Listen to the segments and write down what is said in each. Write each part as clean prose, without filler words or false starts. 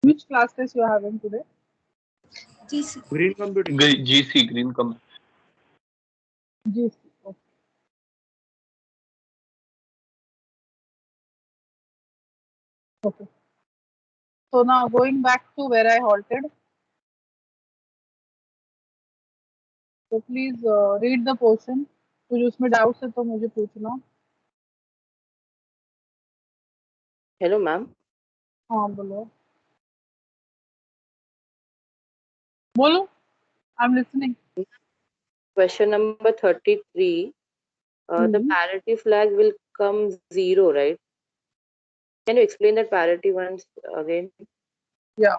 Which class test you are having today? GC. Green computing. GC, green com. GC. Okay. Okay. So now going back to where I halted. So please read the portion. कुछ उसमें doubts है तो मुझे पूछना. Hello, ma'am. हाँ बोलो. बोलो. I'm listening. Question number 33. The parity flag will come 0, right? Can you explain that parity once again? Yeah.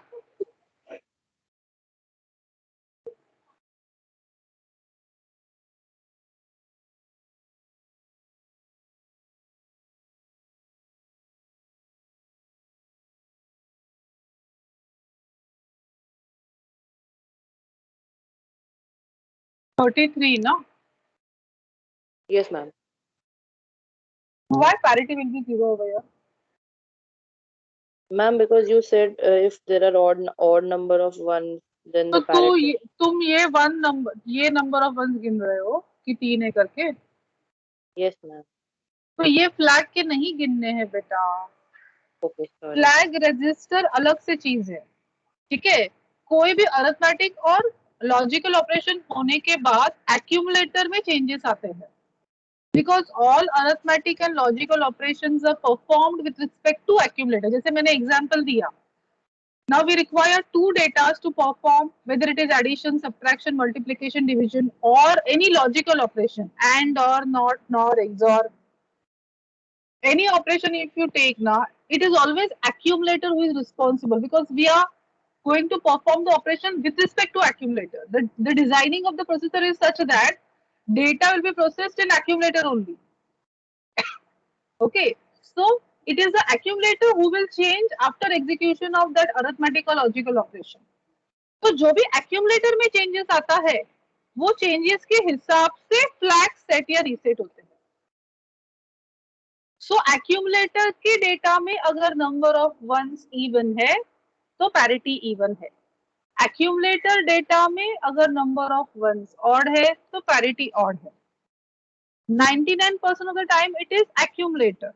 $33, no? Yes, ma'am. Why parity will be 0 over here? Ma'am, because you said if there are odd number of ones, then तो the parity. तुम ये ये number of once गिन रहे हो कि 3 है करके. Yes, ma'am. तो ये फ्लैग के नहीं गिनने हैं बेटा. Okay, sorry. फ्लैग रजिस्टर अलग से चीज है. ठीक है. कोई भी अरिथमेटिक और लॉजिकल ऑपरेशन होने के बाद एक्यूमुलेटर में चेंजेस आते हैं. Because all arithmetic and logical operations are performed with respect to accumulator. जैसे मैंने एग्जांपल दिया. Now we require two data to perform whether it is addition, subtraction, multiplication, division, or any logical operation, and or not, nor, XOR. Any operation if you take now, it is always accumulator who is responsible because we are going to perform the operation with respect to accumulator. The designing of the processor is such that data will be processed in accumulator only. Okay, so it is the accumulator who will change after execution of that arithmetic or logical operation. तो जो भी accumulator में changes आता है, वो changes के हिसाब से flag set या reset होते हैं. So accumulator के data में अगर number of ones even है, तो parity even है. Accumulator data में अगर number of ones odd है, तो parity odd है. 99% of the time it is accumulator.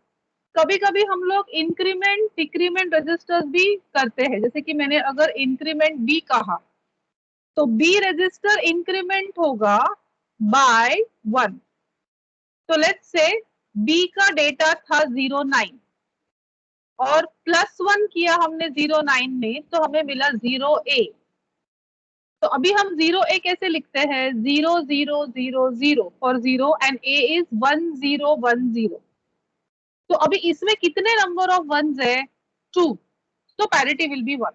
कभी कभी हम लोग इंक्रीमेंट डिक्रीमेंट रजिस्टर्स भी करते हैं. जैसे कि मैंने अगर इंक्रीमेंट बी कहा तो बी रजिस्टर इंक्रीमेंट होगा बाय 1. तो लेट्स से बी का डेटा था 09 और +1 किया हमने 09 में तो हमें मिला 0A. तो अभी हम 0A कैसे लिखते हैं? 0000 फॉर 0 एंड A इज 1010. तो अभी इसमें कितने नंबर ऑफ वंस है? 2. So parity will be 1.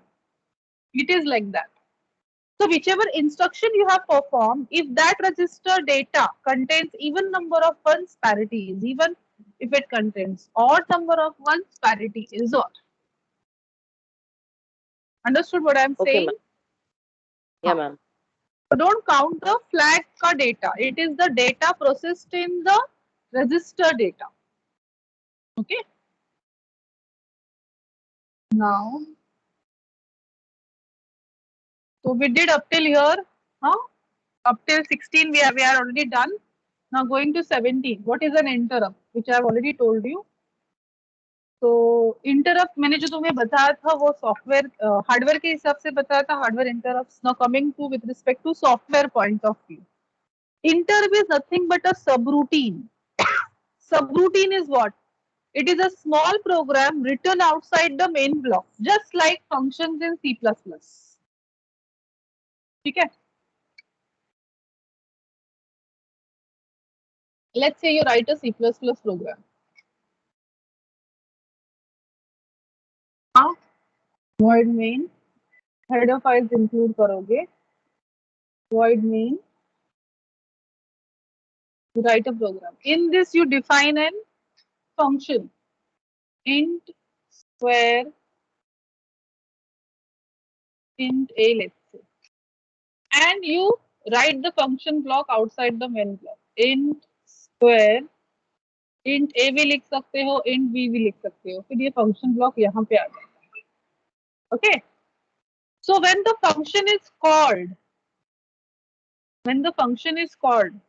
It is like that. So whichever instruction you have performed, if that register data contains even number of ones, parity is even. If it contains odd number of ones, parity is odd. Understood what I am Okay, saying? ma'am. Yeah, ma'am. So don't count the flag ka data. It is the data processed in the register data. Okay. Now, so we did up till here, huh? Up till 16 we are already done. Now going to 17. What is an interrupt? Which I have already told you. तो interrupt मैंने जो तुम्हें बताया था वो software hardware के हिसाब से बताया था. Hardware interrupts. Now coming to with respect to software point of view. Interrupt is nothing but a subroutine. Subroutine is what? It is a small program written outside the main block, just like functions in C++. ठीक है? Let's say you write a C++ program. Void main, header files include करोगे. Void main, you write a program. In this you define an function, int square int a, let's say, and you write the function block outside the main block. Int square int a भी लिख सकते हो, int b भी लिख सकते हो. फिर ये function block यहाँ पे आ जाता है. Okay. So when the function is called,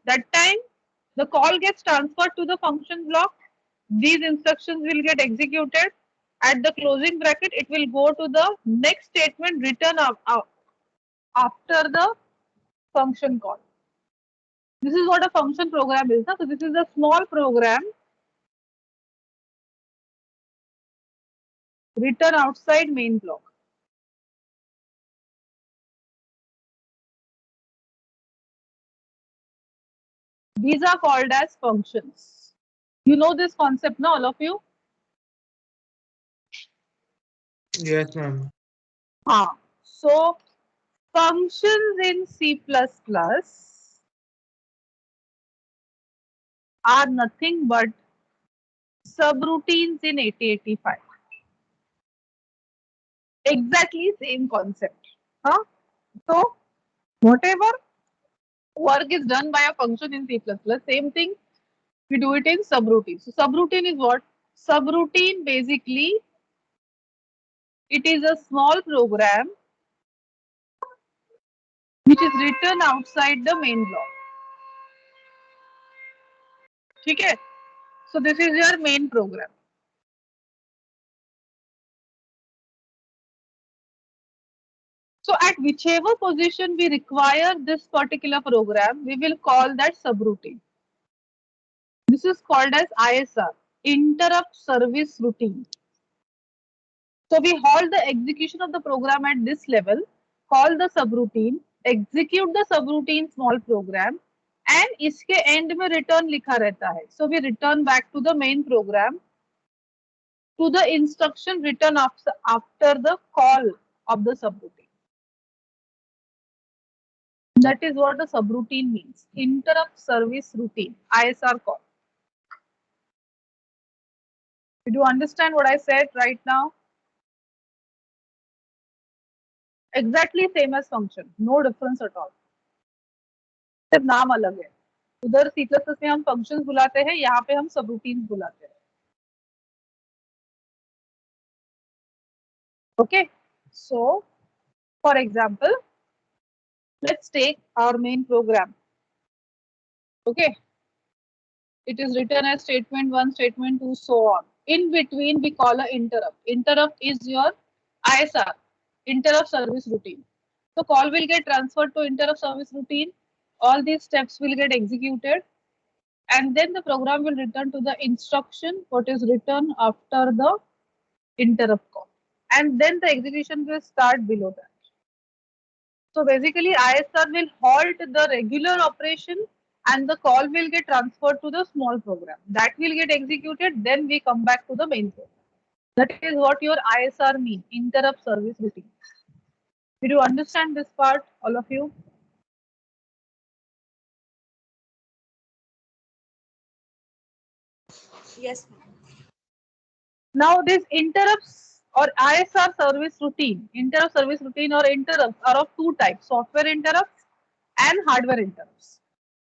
that time the call gets transferred to the function block. These instructions will get executed. At the closing bracket, it will go to the next statement written after the function call. This is what a function program is. So this is a small program written outside main block. These are called as functions. You know this concept, no, all of you? Yes, ma'am. So functions in C++ are nothing but subroutines in 8085. Exactly same concept. So whatever work is done by a function in C++, same thing we do it in subroutine. So subroutine is what? Subroutine basically it is a small program which is written outside the main block. Okay? So this is your main program. So at whichever position we require this particular program, we will call that subroutine. This is called as ISR, interrupt service routine. So we halt the execution of the program at this level, call the subroutine, execute the subroutine small program, and इसके end में return लिखा रहता है. So we return back to the main program to the instruction written after the call of the subroutine. That is what a subroutine means. Interrupt service routine, ISR call. Did you understand what I said right now? Exactly same as function, no difference at all. सिर्फ नाम अलग है. उधर C++ में हम functions बुलाते हैं, यहाँ पे हम subroutines बुलाते हैं. Okay, so for example, let's take our main program. Okay, it is written as statement 1, statement 2, so on. In between, we call a interrupt. Interrupt is your ISR, interrupt service routine. So call will get transferred to interrupt service routine. All these steps will get executed. And then the program will return to the instruction what is written after the interrupt call. And then the execution will start below that. So basically ISR will halt the regular operation and the call will get transferred to the small program. That will get executed, then we come back to the main program. That is what your ISR means, interrupt service routine. Did you understand this part, all of you? Yes. Now this interrupts or ISR service routine, interrupt service routine or interrupts are of two types, software interrupts and hardware interrupts.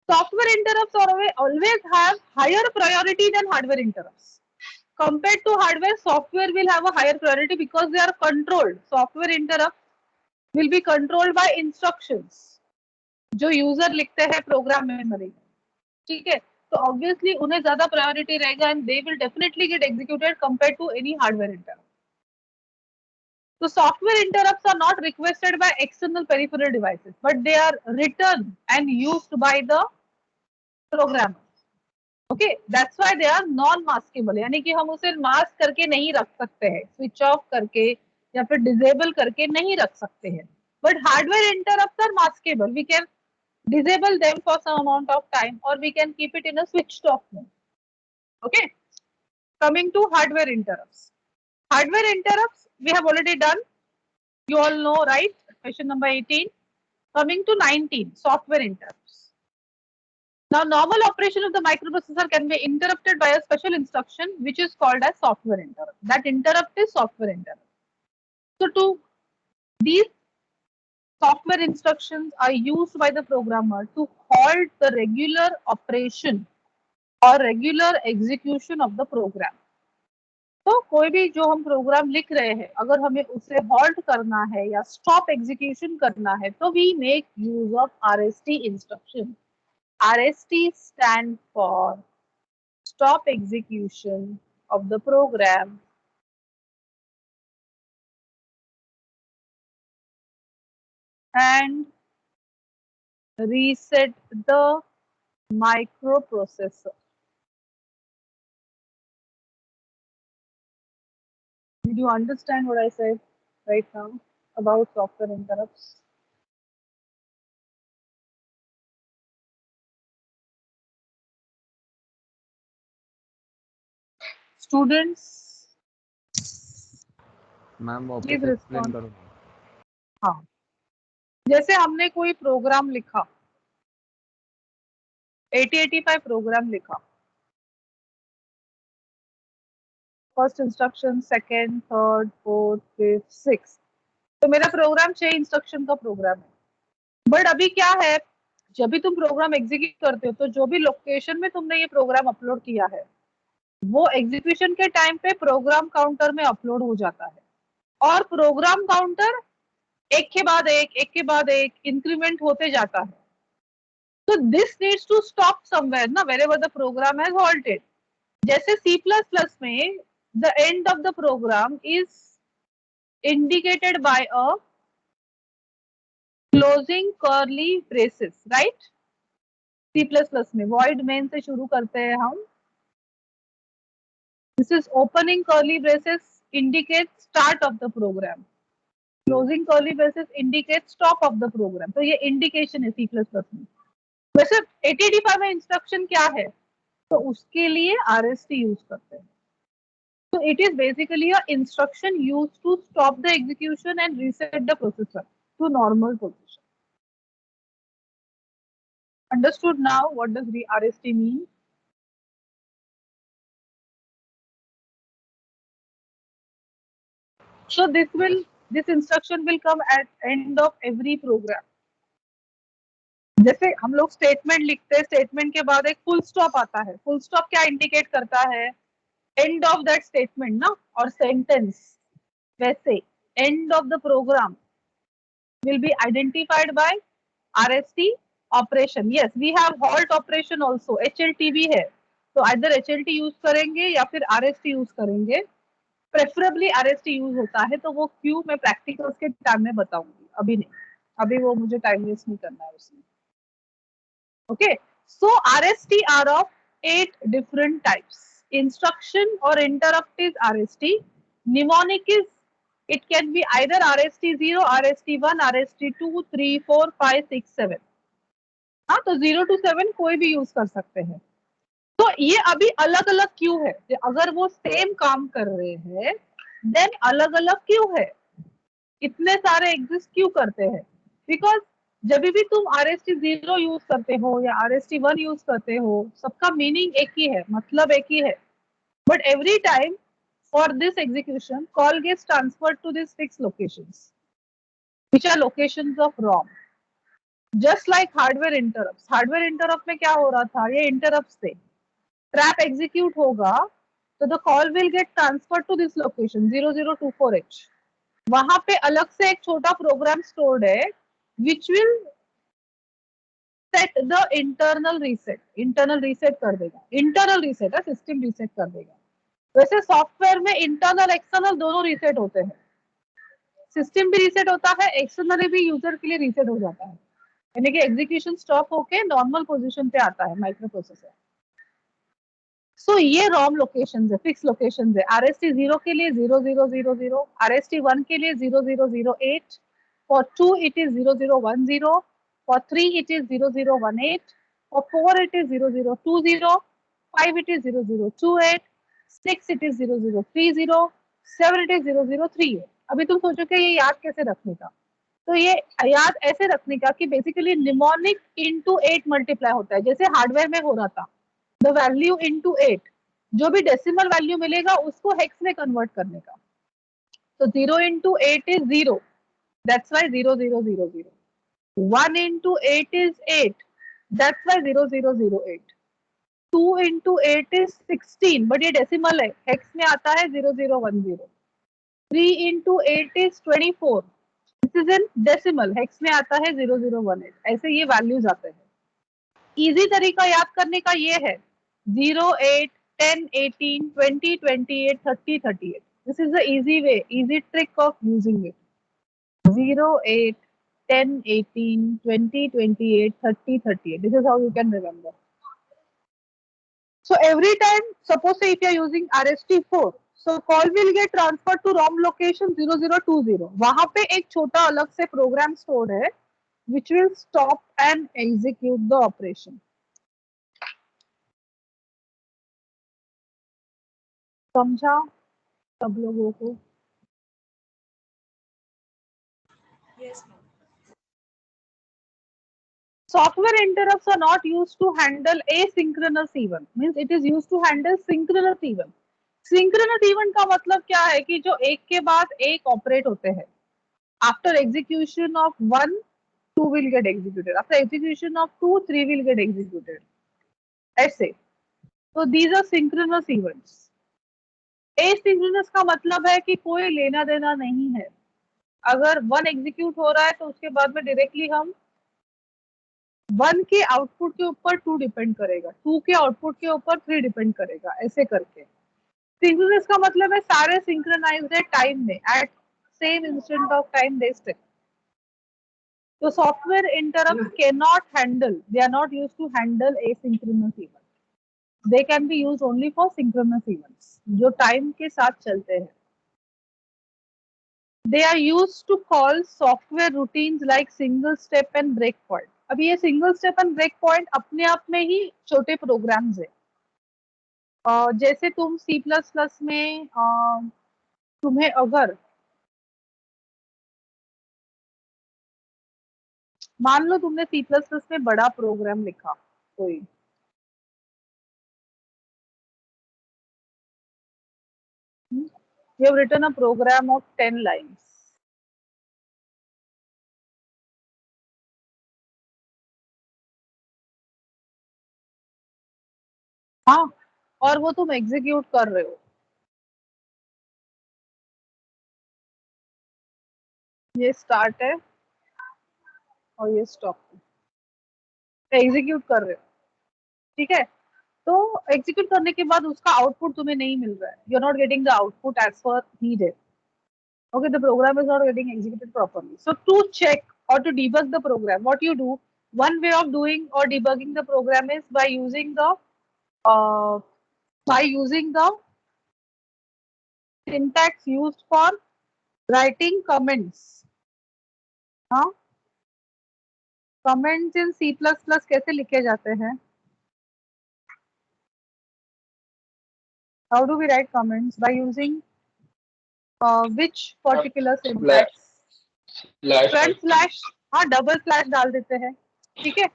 Software interrupts always have higher priority than hardware interrupts. Compared to hardware, software will have a higher priority because they are controlled. Software interrupts will be controlled by instructions जो user लिखते हैं program memory. ठीक है, तो obviously उन्हें ज्यादा priority रहेगा and they will definitely get executed compare to any hardware interrupt. So software interrupts are not requested by external peripheral devices, but they are written and used by the programmer. Okay, that's why they are non-maskable. यानी कि हम उसे mask करके नहीं रख सकते हैं, switch off करके या फिर डिसेबल करके नहीं रख सकते हैं. But hardware interrupts are maskable. We can disable them for some amount of time, or we can keep it in a switched off mode. Okay, coming to hardware interrupts. Hardware interrupts we have already done. You all know, right? Question number 18. Coming to 19, software interrupts. Now, normal operation of the microprocessor can be interrupted by a special instruction which is called as software interrupt. That interrupt is software interrupt. So, these software instructions are used by the programmer to halt the regular operation or regular execution of the program. तो कोई भी जो हम programme लिख रहे हैं, अगर हमें उसे हॉल्ट करना है या स्टॉप एग्जीक्यूशन करना है, तो we make use of RST instruction. RST stand for stop execution of the program and reset the microprocessor. Did you understand what I said right now about software interrupts? Students, ma'am वापस Please explain respond. करो. हाँ, जैसे हमने कोई programme लिखा, 8085 programme लिखा, first instruction, second, third, fourth, fifth, six, तो मेरा प्रोग्राम 6 इंस्ट्रक्शन का प्रोग्राम है. बट अभी क्या है, जब भी तुम प्रोग्राम एग्जीक्यूट करते हो, तो जो भी लोकेशन में तुमने ये प्रोग्राम अपलोड किया है, वो एग्जीक्यूशन के टाइम पे प्रोग्राम काउंटर में अपलोड हो जाता है. और प्रोग्राम काउंटर एक के बाद एक इंक्रीमेंट होते जाता है. तो this needs to stop somewhere ना, wherever the program has halted. जैसे C++ में the end of the program is indicated by a closing curly braces, right. C++ में void main से शुरू करते हैं हम. This is opening curly braces indicates start of the program. Closing curly braces indicates stop of the program. तो ये indication है C++ में. वैसे 8085 में इंस्ट्रक्शन क्या है, तो उसके लिए RST यूज करते हैं. So it is basically a instruction used to stop the execution and reset the processor to normal position. Understood now what does RST mean? So this instruction will come at end of every program. जैसे हम लोग statement लिखते हैं, statement के बाद एक full stop आता है. फुल स्टॉप क्या इंडिकेट करता है, एंड ऑफ दैट स्टेटमेंट ना, और सेंटेंस. वैसे end of the program will be identified by RST operation. Yes, we have halt operation also, HLT भी है. तो आइदर HLT यूज करेंगे या फिर RST यूज करेंगे. प्रेफरेबली RST यूज होता है. तो वो क्यों, मैं प्रैक्टिकल्स के टाइम में बताऊंगी, अभी नहीं. अभी वो मुझे टाइम वेस्ट नहीं करना है उसमें. Okay, so RST are of 8 different types. Instruction or interrupt is RST. Mnemonic is, it can be either RST0, RST1, RST2, 3, 4, 5, 6, 7. हाँ, तो 0 to 7 कोई भी यूज कर सकते हैं. तो ये अभी अलग अलग क्यों है, अगर वो सेम काम कर रहे हैं देन अलग अलग क्यों है, इतने सारे एग्जिस्ट क्यों करते हैं. बिकॉज जब भी तुम RST0 यूज करते हो या RST1 यूज करते हो, सबका मीनिंग एक ही है, मतलब एक ही है. But every time for this execution call gets transferred to this fix locations which are locations of ROM. Just like hardware interrupts. Hardware interrupt में क्या हो रहा था, ये इंटरप्ट से ट्रैप एग्जीक्यूट होगा, तो the call will get transferred to this location 0024H. वहां पे अलग से एक छोटा प्रोग्राम स्टोर्ड है which will set the internal reset. Internal reset कर देगा. इंटरनल रीसेट है, सिस्टम रीसेट कर देगा. वैसे सॉफ्टवेयर में इंटरनल एक्सटर्नल दोनों रीसेट होते हैं. सिस्टम भी रीसेट होता है, एक्सटर्नली भी यूजर के लिए रीसेट हो जाता है. यानी कि एग्जीक्यूशन स्टॉप होके नॉर्मल पोजीशन पे आता है माइक्रो प्रोसेसर. सो ये ROM लोकेशंस है, फिक्स लोकेशंस है. RST0 के लिए 0000, RST1 के लिए 0008, for 2 it is 0010, for 3 it is 0018, for 4 it is 0020, 5 it is 0028, 6 it is 0030, 7 it is 0038. अभी तुम सोचो कि ये याद कैसे रखने का, तो ये याद ऐसे रखने का कि बेसिकली निमोनिक इंटू 8 मल्टीप्लाई होता है, जैसे हार्डवेयर में हो रहा था. द वैल्यू इंटू 8, जो भी डेसिमल वैल्यू मिलेगा उसको हेक्स में कन्वर्ट करने का. तो 0 into 8 is 0, that's why 0000. 1 into 8 is 8. That's why 0008. 2 into 8 is 16, but ये डेसिमल है, हेक्स में आता है 0010. 3 into 8 is 24, this is in decimal, hex में आता है 0018. ऐसे ये वैल्यूज आते हैं. इजी तरीका याद करने का ये है 0, 8, 10, 18, 20, 28, 30, 38. This is the easy way, easy trick of using it. 0, 8, 10, 18, 20, 28, 30, 38. This is how you can remember. So every time, suppose say if you are using RST4, so call will get transferred to ROM location 0020. वहां पे एक छोटा अलग से program stored है, which will stop and execute the operation. समझा सब लोगों को? Yes, ma'am. Software interrupts are not used to handle asynchronous event. Means it is used to handle synchronous event. Synchronous event का मतलब क्या है कि जो एक के बाद एक ऑपरेट होते हैं. After execution of 1, 2 will get executed. After execution of 2, 3 will get executed. ऐसे. So these are synchronous events. Asynchronous का मतलब है कि कोई लेना देना नहीं है. अगर 1 एग्जीक्यूट हो रहा है तो उसके बाद में डायरेक्टली हम 1 के आउटपुट के ऊपर 2 डिपेंड करेगा, 2 के आउटपुट के ऊपर 3 डिपेंड करेगा, ऐसे करके. सिंक्रोनस का मतलब है सारे सिंक्रोनाइज्ड है टाइम में, at same instant of time they step. तो software interrupt can not handle, they are not used to handle asynchronous event. They can be used only for synchronous events जो time के साथ चलते हैं. They are used to call software routines like single step and breakpoint. अब ये single step and breakpoint अपने आप में ही छोटे प्रोग्राम्स है. जैसे तुम C++ में तुम्हें अगर मान लो तुमने C++ में बड़ा प्रोग्राम लिखा कोई, you have written a program of 10 lines. हाँ, और वो तुम एग्जीक्यूट कर रहे हो. ये स्टार्ट है और ये स्टॉप है, एग्जीक्यूट कर रहे हो. ठीक है, तो एग्जीक्यूट करने के बाद उसका आउटपुट तुम्हें नहीं मिल रहा है. You are not getting the output as per needed. Okay, the program is not getting executed properly. So to check or to debug the program, what you do, one way of doing or debugging the program is by using the syntax used for writing comments. हाँ, comments in C++ कैसे लिखे जाते हैं? How do we write comments? By using which particular syntax? Slash. हाँ, double slash डाल देते हैं. ठीक है,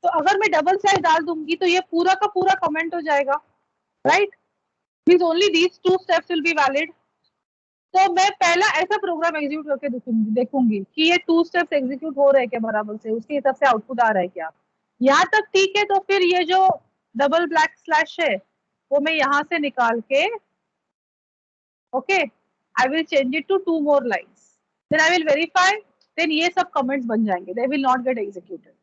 तो अगर मैं डबल स्लैश डाल दूंगी तो ये पूरा का पूरा कमेंट हो जाएगा, right? Means only these 2 steps will be valid. तो मैं पहला ऐसा प्रोग्राम एग्जीक्यूट करके देखूंगी कि ये 2 स्टेप्स एग्जीक्यूट हो रहे हैं क्या बराबर से, उसके हिसाब से आउटपुट आ रहा है क्या. यहाँ तक ठीक है, तो फिर ये जो डबल ब्लैक स्लैश है वो मैं यहाँ से निकाल के, okay, I will change it to 2 more lines. Then I will verify. Then ये सब comments बन जाएंगे. They will not get executed.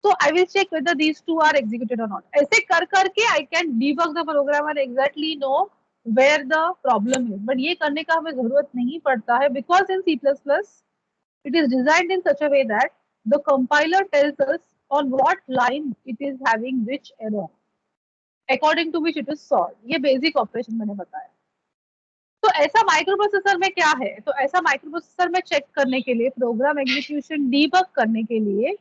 So I will check whether these 2 are executed or not. ऐसे कर करके I can debug the program and exactly know where the problem is. But ये करने का हमें जरूरत नहीं पड़ता है because in C++ it is designed in such a way that the compiler tells us on what line it is having which error, according to which it is solved. ये basic operation मैंने बताया. तो ऐसा microprocessor में क्या है, तो ऐसा माइक्रोप्रोसेसर में चेक करने के लिए, प्रोग्राम एग्जीक्यूशन डीबग करने के लिए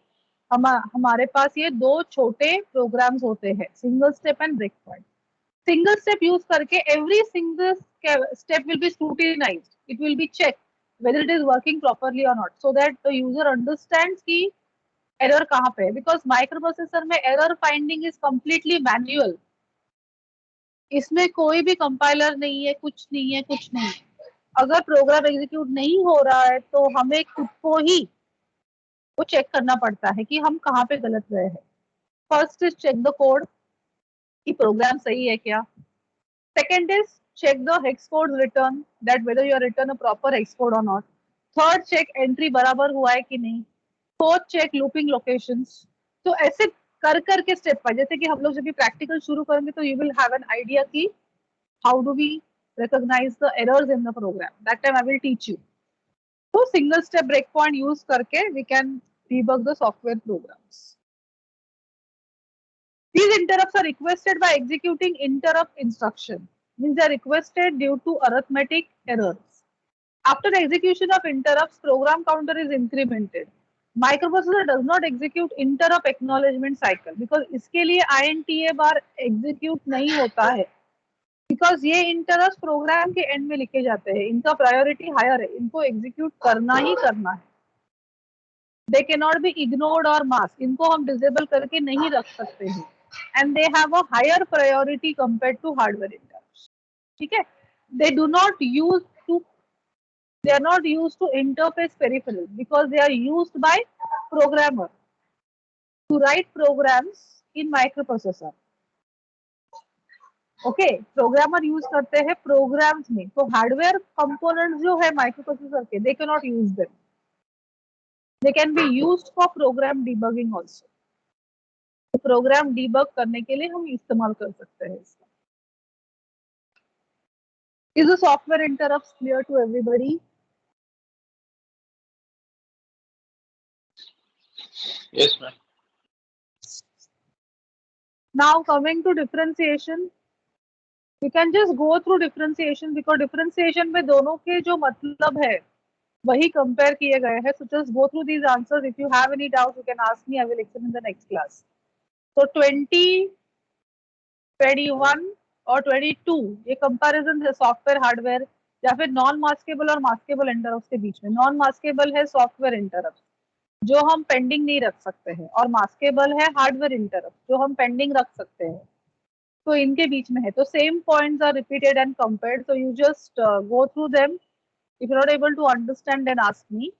हमारे पास ये 2 छोटे प्रोग्राम्स होते हैं, single step and break point. Single step use करके every single step will be scrutinized. It will be check whether it is working properly or not, so that the user understands कि error कहाँ पे है. Because microprocessor में error finding is completely manual. इसमें कोई भी compiler नहीं है, कुछ नहीं है, कुछ नहीं. अगर प्रोग्राम एग्जीक्यूट नहीं हो रहा है तो हमें खुद को ही वो चेक करना पड़ता है कि हम कहाँ पे गलत गए हैं. First is check the code. कि प्रोग्राम सही है क्या. Second is check the hex code written, that whether you are written a proper hex code or not. Third, check entry बराबर हुआ है कि नहीं. Fourth, check looping locations. तो ऐसे कर करके स्टेप बाय, जैसे कि हम लोग जब भी प्रैक्टिकल शुरू करेंगे तो you will have an idea कि how do we recognize the errors in the program. That time I will teach you. So single step breakpoint use करके we can debug the software programs. These interrupts are requested by executing interrupt instruction. Means they are requested due to arithmetic errors. After the execution of interrupts, program counter is incremented. Microprocessor does not execute interrupt acknowledgement cycle because इसके लिए INTA बार execute नहीं होता है. Because ये interrupts program के end में लिखे जाते हैं. इनका priority higher है. इनको execute करना ही करना है. They cannot be ignored or masked. इनको हम disable करके नहीं रख सकते हैं. And they have a higher priority compared to hardware interrupts. ठीक है? They are not used to interface peripherals because they are used by programmer to write programs in microprocessor. Okay, programmer use करते हैं programmes में. तो hardware components जो है microprocessor के, they can not use them. They can be used for program debugging also. Program debug करने के लिए हम इस्तेमाल कर सकते हैं इसका. Is the software interrupts clear to everybody? Yes, ma'am. Now coming to differentiation, we can just go through differentiation because differentiation में दोनों के जो मतलब है वही compare किए गए हैं. So just go through these answers. If you have any doubts, you can ask me. I will explain in the next class. So 20, 21 और 22 ये कंपैरिजन है सॉफ्टवेयर हार्डवेयर या फिर नॉन मास्केबल और मास्केबल इंटरप्ट्स के बीच में. नॉन मास्केबल है software interrupt जो हम पेंडिंग नहीं रख सकते हैं, और मास्केबल है हार्डवेयर इंटरप्ट जो हम पेंडिंग रख सकते हैं. तो इनके बीच में है. तो same points are repeated and compared. So you just go through them. If you not able to understand then ask me.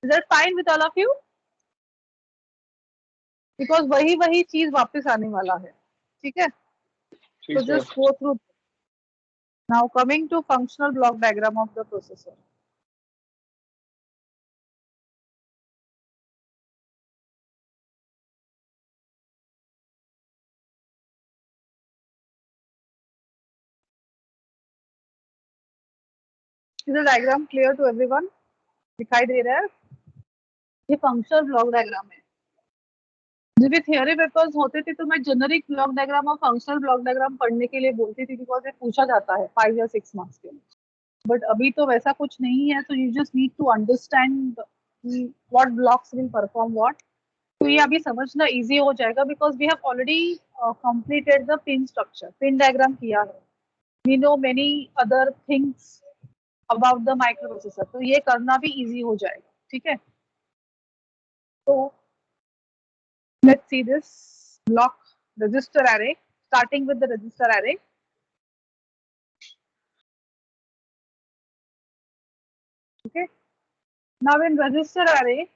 Is that fine with all of you? Because वही चीज वापस आने वाला है. ठीक है? So just go through. Now coming to functional block diagram of the processor. Is the diagram clear to everyone? दिखाई दे रहा है? ये फंक्शनल ब्लॉक डायग्राम है. जब भी थियरी पेपर्स होते थे तो मैं जेनरिक ब्लॉक डायग्राम और फंक्शनल ब्लॉक डायग्राम पढ़ने के लिए बोलती थी बिकॉज ये पूछा जाता है 5 या 6 मार्क्स के लिए. बट अभी तो वैसा कुछ नहीं है. तो you just need to understand what blocks will perform what. तो ये अभी समझना इजी हो जाएगा because we have already completed the pin structure. Pin diagram किया है. We know many other things about the microprocessor. तो ये करना भी इजी हो जाएगा. ठीक है? तो let's see this block register array, starting with the register array. Okay, now in register array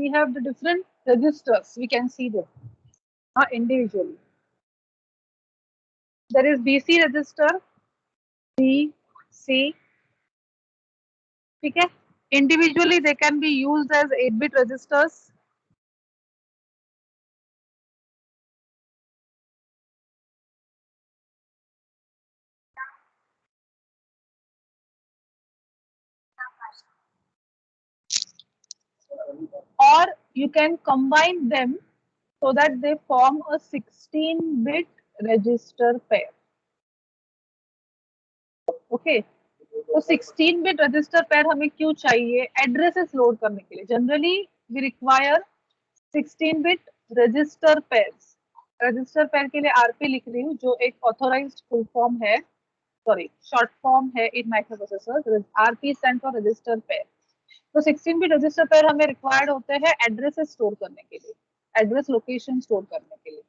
we have the different registers. We can see them individually. There is BC register, B, C. Okay, individually they can be used as 8-bit registers. Or you can combine them so that they form a 16-bit register pair. Okay, तो 16-bit register pair हमें क्यों चाहिए? Addresses load करने के लिए. Generally we require 16-bit register pairs. Register pair के लिए RP लिख रही हूँ जो एक ऑथोराइज्ड फुल फॉर्म है, सॉरी शॉर्ट फॉर्म है in microprocessor. RP stand for register pair. तो 16-bit रजिस्टर पेयर हमें रिक्वायर्ड होते हैं एड्रेसेस स्टोर करने के लिए, एड्रेस लोकेशन स्टोर करने के लिए.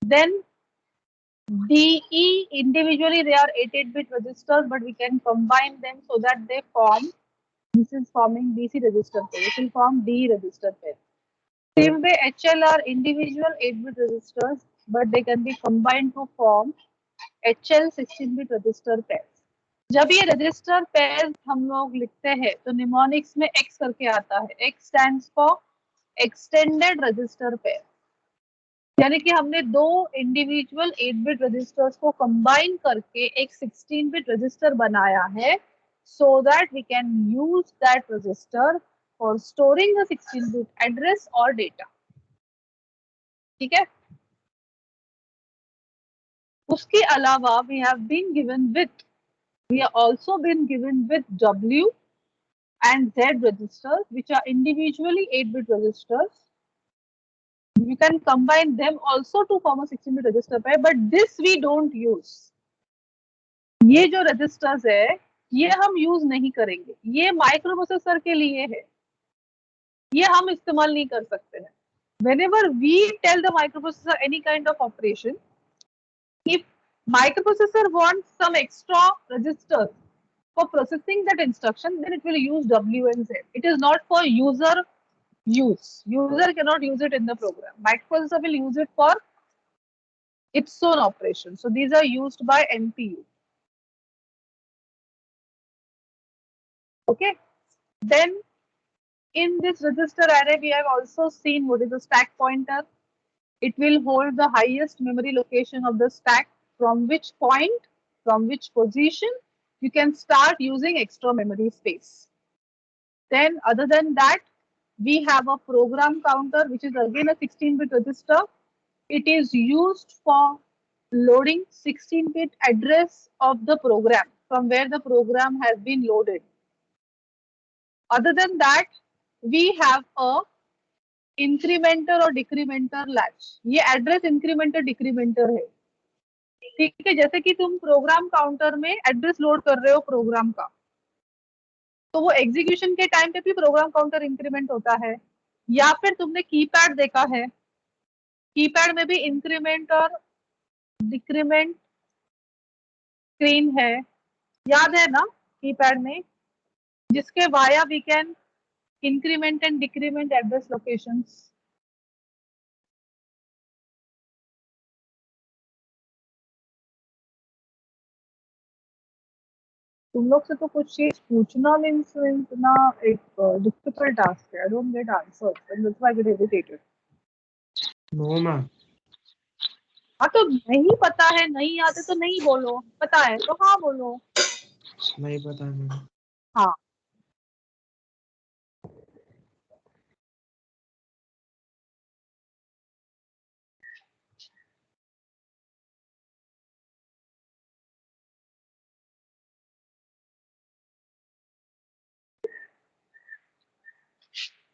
Then DE, individually they are 8-bit registers, but we can combine them so that they form This is forming DC register pair. This will form D register pair. Same way, HL are individual 8-bit registers, but they can be combined to form HL 16-bit register pairs. जब ये register pairs हम लोग लिखते हैं तो mnemonics में X करके आता है. X stands for extended register pair, यानी कि हमने दो इंडिविजुअल 8-बिट रजिस्टर्स को कंबाइन करके एक 16-बिट रजिस्टर बनाया है, so that we can use that register for storing the 16-bit address or data. ठीक है. उसके अलावा we have also been given with W and Z registers, which are individually 8-bit registers. You can combine them also to form a 16-bit register pair, but this we don't use. ये जो registers है, ये हम use नहीं करेंगे. ये microprocessor के लिए है. ये हम इस्तेमाल नहीं कर सकते हैं. Whenever we tell the microprocessor any kind of operation, if microprocessor wants some extra registers for processing that instruction, then it will use W and Z. It is not for user use. User cannot use it in the program. Microprocessor will use it for its own operation. So these are used by MPU. Okay. Then in this register array, we have also seen what is the stack pointer. It will hold the highest memory location of the stack, from which point, from which position, you can start using extra memory space. Then other than that, we have a program counter, which is again a 16-bit register. It is used for loading 16-bit address of the program, from where the program has been loaded. Other than that, we have a इंक्रीमेंटर और डिक्रीमेंटर latch. ये address इंक्रीमेंटर decrementer है. ठीक है. जैसे कि तुम program counter में address load कर रहे हो प्रोग्राम का, तो वो एग्जीक्यूशन के टाइम पे भी प्रोग्राम काउंटर इंक्रीमेंट होता है. या फिर तुमने कीपैड देखा है, कीपैड में भी इंक्रीमेंट और डिक्रीमेंट स्क्रीन है, याद है ना कीपैड में, जिसके via we can increment and decrement address locations. तुम लोग से तो कुछ चीज पूछना मीन्स इतना एक डिफिकल्ट टास्क है. I don't get answers and that's why I get irritated. No ma'am. हाँ तो नहीं पता है, नहीं आते तो नहीं बोलो, पता है तो हाँ बोलो. नहीं पता है मैम. हाँ.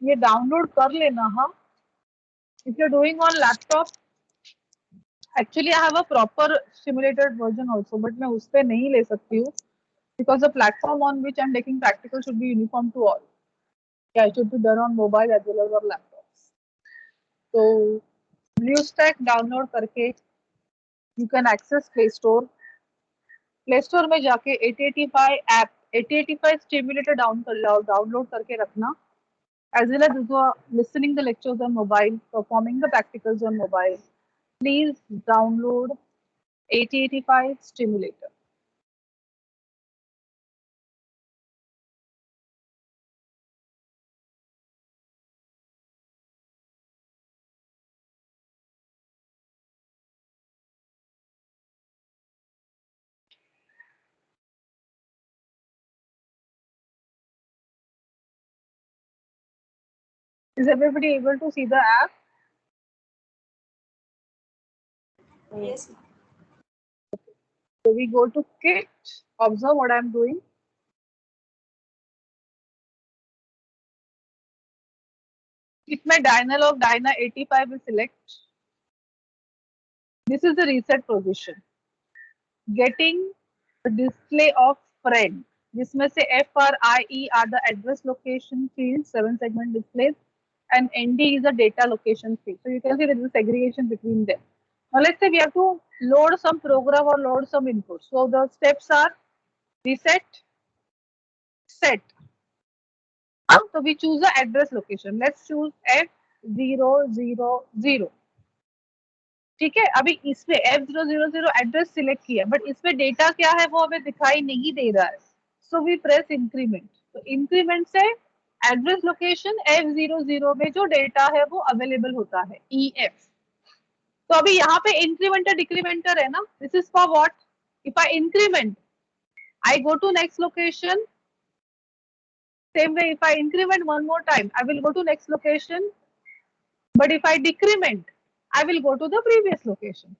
ये डाउनलोड कर लेना. हाँ, if you are doing on laptop, actually I have a proper simulated version also, but मैं उस पे नहीं ले सकती हूँ because the platform on which I'm taking practical should be uniform to all. Yeah, it should be done on mobile as well as on laptops. So BlueStack download करके you can access Play Store. Play Store में जाके 885 stimulator download करके रखना, as well as listening the lectures on mobile, performing the practicals on mobile. Please download 885 stimulator. Is everybody able to see the app? Yes, ma'am. So we go to Kit. Observe what I'm doing. If my dialog Dyna 85 is select, this is the reset position. Getting the display of friend. जिसमें से FRIE are the address location fields, 7-segment displays, and ND is a data location field. So you can see there is a segregation between them. Now let's say we have to load some program or load some input. So the steps are reset, set. So we choose the address location. Let's choose F000. ठीक है, अभी इसमें F000 address select किया, but इसमें data क्या है वो हमें दिखाई नहीं दे रहा है. So we press increment. तो इंक्रीमेंट से एड्रेस लोकेशन F00 में जो डेटा है वो अवेलेबल होता है, EF. तो अभी यहाँ पे इंक्रीमेंटर डिक्रीमेंटर है ना. This is for what? If I increment, I go to next location. Same way, if I increment one more time, I will go to next location. But if I decrement, I will go to the previous location.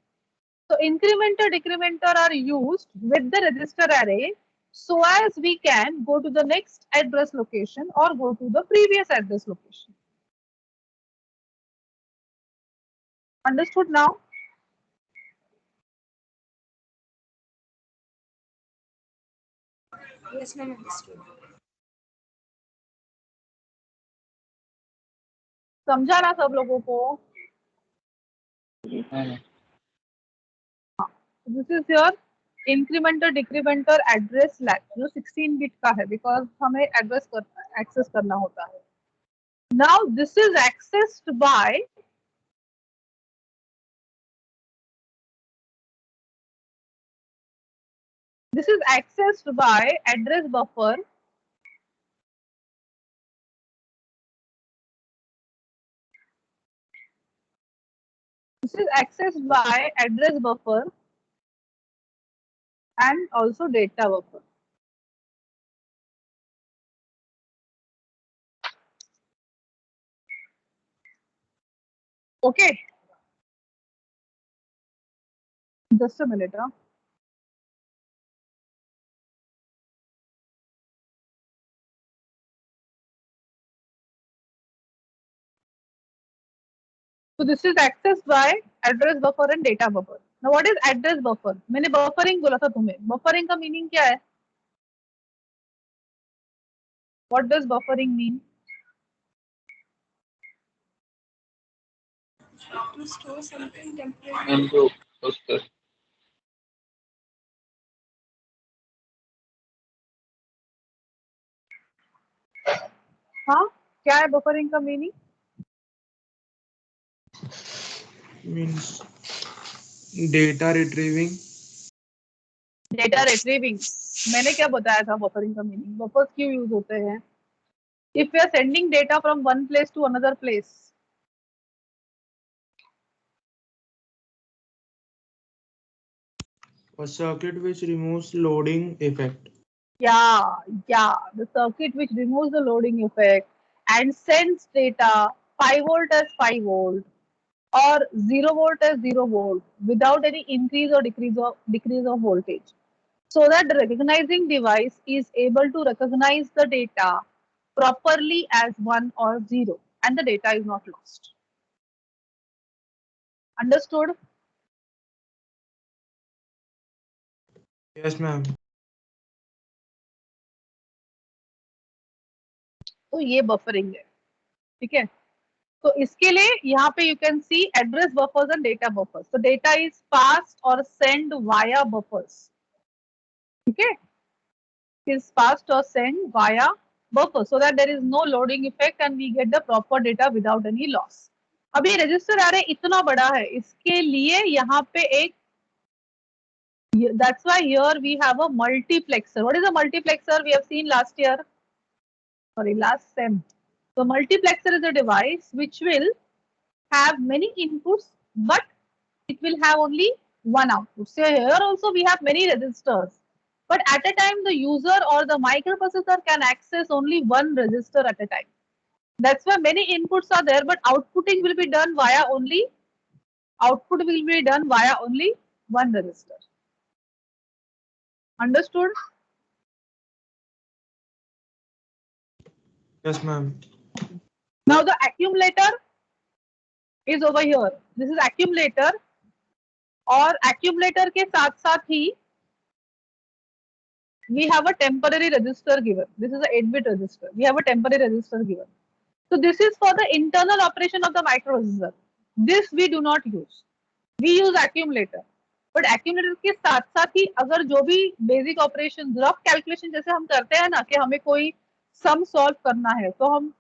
So incrementer, decrementer are used with the register array so as we can go to the next address location or go to the previous address location. Understood now? Yes, ma'am, understood. समझा ना सब लोगों को? This is your incrementer decrementer address lag जो 16 bit का है, because हमें address access करना होता है. Now this is accessed by address buffer. This is accessed by address buffer and also data buffer. Okay. Just a minute. Huh? So this is accessed by address buffer and data buffer. Now what is address buffer? मैंने buffering बोला था तुम्हें. Buffering का meaning क्या है? What does buffering mean? To store something temporarily. हाँ, क्या है buffering का meaning? Means data retrieving. Data retrieving. मैंने क्या बताया था buffering का meaning? Buffers क्यों use होते हैं? If we are sending data from one place to another place. A circuit which removes loading effect. Yeah, the circuit which removes the loading effect and sends data 5 volt as 5 volt or 0 volt as 0 volt without any increase or decrease of voltage, so that the recognizing device is able to recognize the data properly as 1 or 0 and the data is not lost. Understood? Yes, ma'am. तो ये buffering है, ठीक है. तो इसके लिए यहाँ पे you can see address buffers and data buffers. तो डेटा इज पास्ड और सेंड वाया बफर्स, ठीक है. is passed or sent via buffer so that there is no loading effect and we get the proper data without any loss. अभी register आ रहे इतना बड़ा है, इसके लिए यहाँ पे एक, that's why here we have a multiplexer. What is a multiplexer? We have seen last year, sorry, last sem. So multiplexer is a device which will have many inputs, but it will have only one output. So here also we have many registers, but at a time the user or the microprocessor can access only one register at a time. That's why many inputs are there, but outputting will be done via only one register. Understood? Yes, ma'am. Now the accumulator is over here. This is accumulator, और accumulator के साथ साथ ही we have a temporary register given. This is a 8-bit register. We have a temporary register given. So this is for the internal operation of the microprocessor. This we do not use. We use accumulator. But accumulator के साथ साथ ही अगर जो भी basic operation, rough calculation जैसे हम करते हैं ना, कि हमें कोई सम सॉल्व करना है तो हम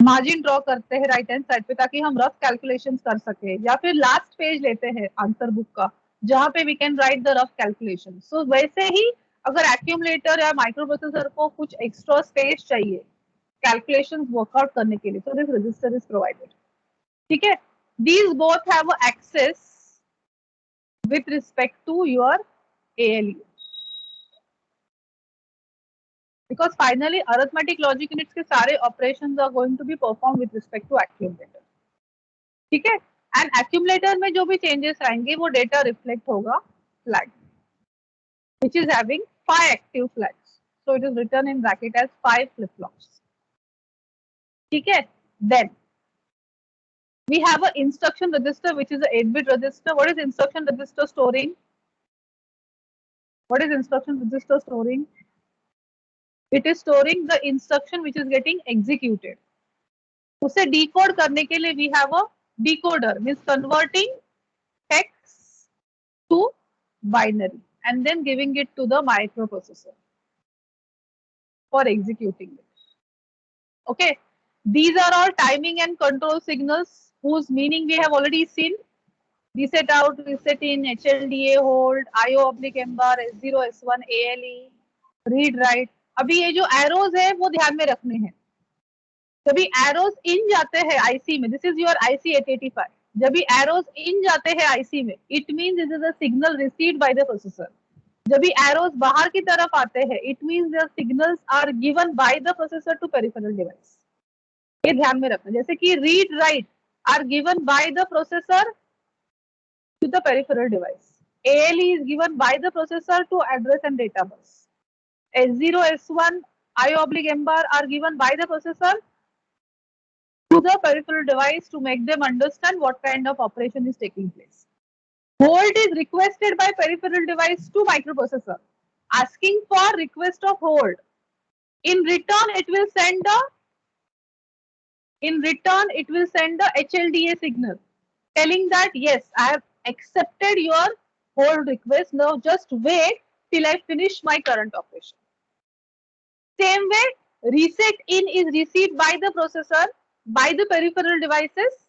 मार्जिन ड्रॉ करते हैं राइट हैंड साइड पे ताकि हम रफ कैलकुलेशंस कर सके, या फिर लास्ट पेज लेते हैं आंसर बुक का जहां पे we can write the rough calculation. So वैसे ही अगर एक्यूमुलेटर या माइक्रो प्रोसेसर को कुछ एक्स्ट्रा स्पेस चाहिए कैलकुलेशंस वर्कआउट करने के लिए, so this register is provided. ठीक है, these both have access with respect to your ALU, because finally arithmetic logic units के सारे operations are going to be performed with respect to accumulator. ठीक है, and accumulator में जो भी changes आएंगे वो data reflect होगा flag which is having 5 active flags, so it is written in bracket as 5 flip flops. ठीक है, then we have an instruction register which is a 8-bit register. What is instruction register storing? What is instruction register storing? It is storing the instruction which is getting executed. उसे decode करने के लिए we have a decoder, means converting text to binary and then giving it to the microprocessor for executing it. Okay, these are all timing and control signals whose meaning we have already seen. Reset out, reset in, HLDA, hold, IO oblique M-bar, S0, S1, ALE, read write. अभी ये जो arrows है वो ध्यान में रखने हैं। जब भी arrows in जाते हैं IC में, this is your IC 885. जब भी arrows in जाते हैं IC में, it means this is a signal received by the processor. जब भी arrows बाहर की तरफ आते हैं, it means the signals are given by the processor to peripheral device. ये ध्यान में रखना, जैसे कि read write are given by the processor to the peripheral device. ALE is given by the processor to address and data bus. S0, S1, IO oblique M-bar are given by the processor to the peripheral device to make them understand what kind of operation is taking place. Hold is requested by peripheral device to microprocessor, asking for request of hold. In return, it will send the HLDA signal telling that yes, I have accepted your hold request. Now just wait till I finish my current operation. Same way, reset in is received by the processor by the peripheral devices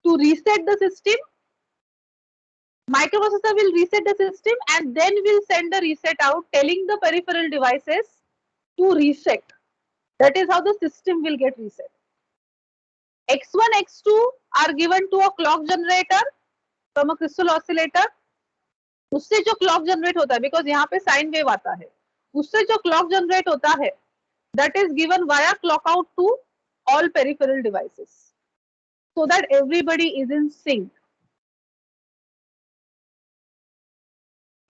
to reset the system. Microprocessor will reset the system and then will send the reset out telling the peripheral devices to reset. That is how the system will get reset. X1, X2 are given to a clock generator from a crystal oscillator. उससे जो clock generate होता है, because यहाँ पे sine wave आता है, उससे जो clock generate होता है, that is given via clock out to all peripheral devices, so that everybody is in sync.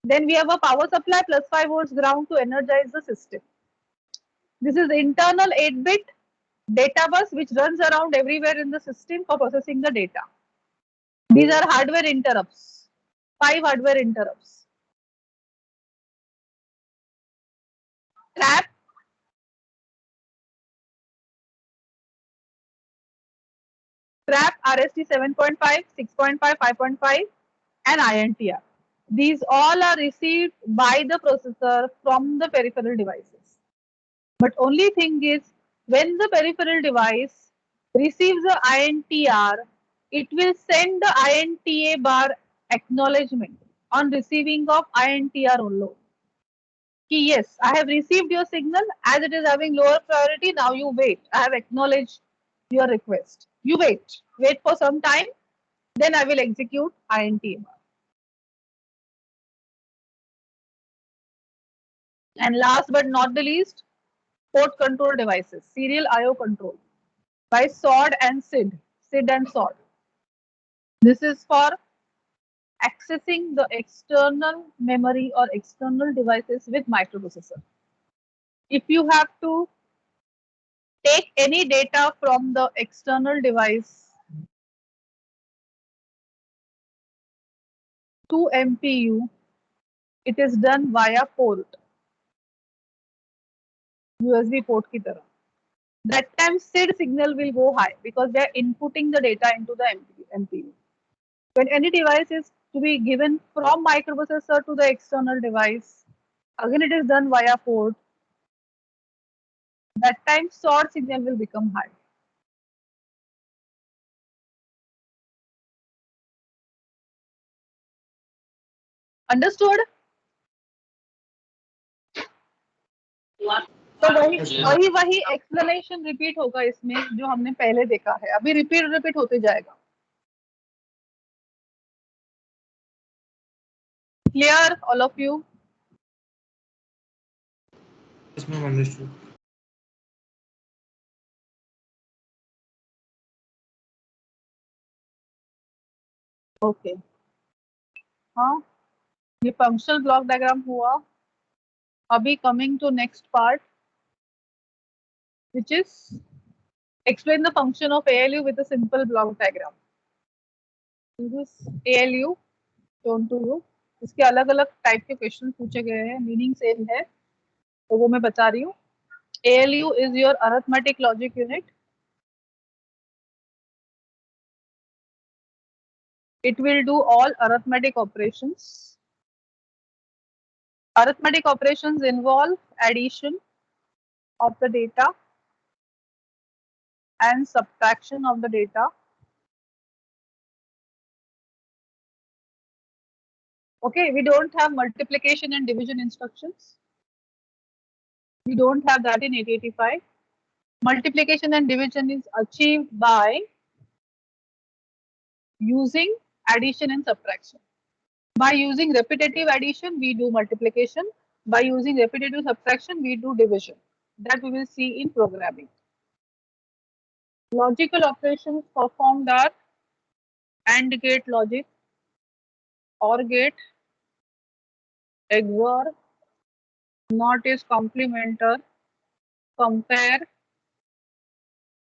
Then we have a power supply plus 5 volts ground to energize the system. This is the internal 8-bit data bus which runs around everywhere in the system for processing the data. These are hardware interrupts, 5 hardware interrupts. Trap, RST 7.5, 6.5, 5.5 and INTR. These all are received by the processor from the peripheral devices. But only thing is, when the peripheral device receives the INTR, it will send the INTA bar acknowledgement on receiving of INTR only. Yes, I have received your signal. As it is having lower priority, now you wait. I have acknowledged your request. You wait for some time, then I will execute INTA bar. And last but not the least, port control devices, serial IO control by SOD and SID, and SOD. This is for accessing the external memory or external devices with microprocessor. If you have to take any data from the external device to MPU, it is done via port, USB port की तरह. That time SID signal will go high because they are inputting the data into the MPU. When any device is to be given from microprocessor to the external device, again it is done via port. That time sort signal will become high. Understood? तो वही explanation repeat होगा इसमें जो हमने पहले देखा है, अभी रिपीट होते जाएगा. Clear, all of you? Yes, ma'am, understood. Okay. हाँ, ये फंक्शनल ब्लॉक डायग्राम हुआ. अभी coming to next part, which is explain the function of ALU with a simple block diagram. This ALU shown to you. इसके अलग अलग type के question पूछे गए हैं, मीनिंग सेम है तो वो मैं बता रही हूँ. ALU is your arithmetic logic unit. It will do all arithmetic operations. Arithmetic operations involve addition of the data and subtraction of the data. Okay, we don't have multiplication and division instructions. We don't have that in 885. Multiplication and division is achieved by using addition and subtraction. By using repetitive addition, we do multiplication. By using repetitive subtraction, we do division. That we will see in programming. Logical operations performed are AND gate logic, OR gate, XOR, NOT is complementer, compare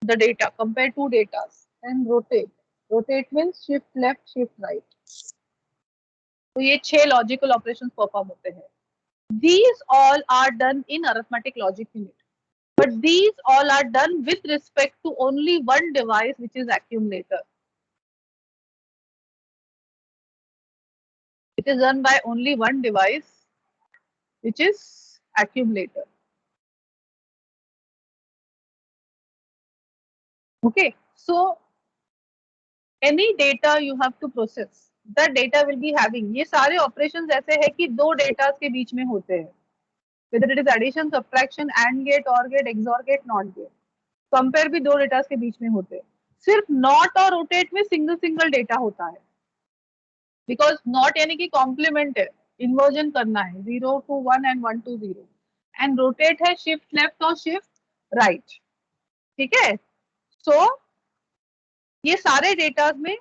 the data, compare two data, and rotate. Rotate means shift left, shift right. तो ये 6 logical operations perform होते हैं. These all are done in arithmetic logic unit, but these all are done with respect to only one device, which is accumulator. It is done by only one device, which is accumulator. Okay, so any data you have to process, that data will be having, ये सारे operations ऐसे है कि दो data के बीच में होते हैं, whether it is addition, subtraction, AND gate, OR gate, XOR gate, NOT gate. Compare भी दो डेटा के बीच में होते हैं. सिर्फ नॉट और रोटेट में सिंगल डेटा होता है, बिकॉज नॉट यानी कि कॉम्प्लीमेंट है, इन्वर्जन करना है 0 to 1 and 1 to 0, and rotate है शिफ्ट लेफ्ट और शिफ्ट राइट. ठीक है, सो ये सारे डेटा में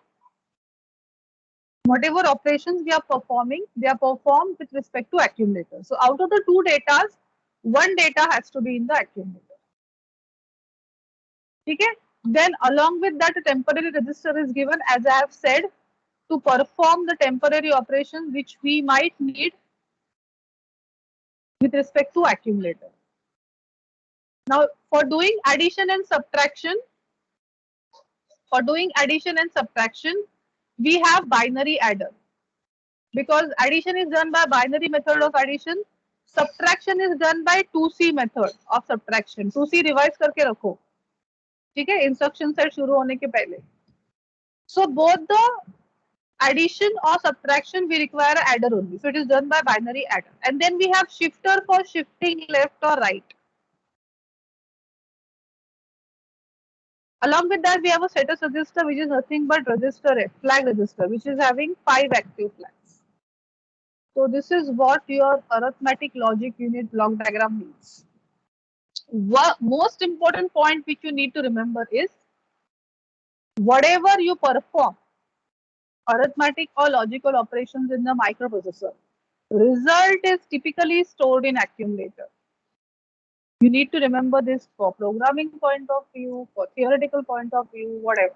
whatever operations we are performing, they are performed with respect to accumulator. So out of the two data, one data has to be in the accumulator. ठीक है, then along with that a temporary register is given, as I have said, to perform the temporary operations which we might need with respect to accumulator. Now for doing addition and subtraction, we have binary adder, because addition is done by binary method of addition, subtraction is done by 2C method of subtraction. 2C revise करके रखो, ठीक है, instruction set शुरू होने के पहले. So both the addition or subtraction we require an adder only, so it is done by binary adder. And then we have shifter for shifting left or right. Along with that we have a status register, which is nothing but register F, flag register, which is having 5 active flags. So this is what your arithmetic logic unit block diagram means. Most important point which you need to remember is, whatever you perform arithmetic or logical operations in the microprocessor, result is typically stored in accumulator. You need to remember this for programming point of view, for theoretical point of view, whatever.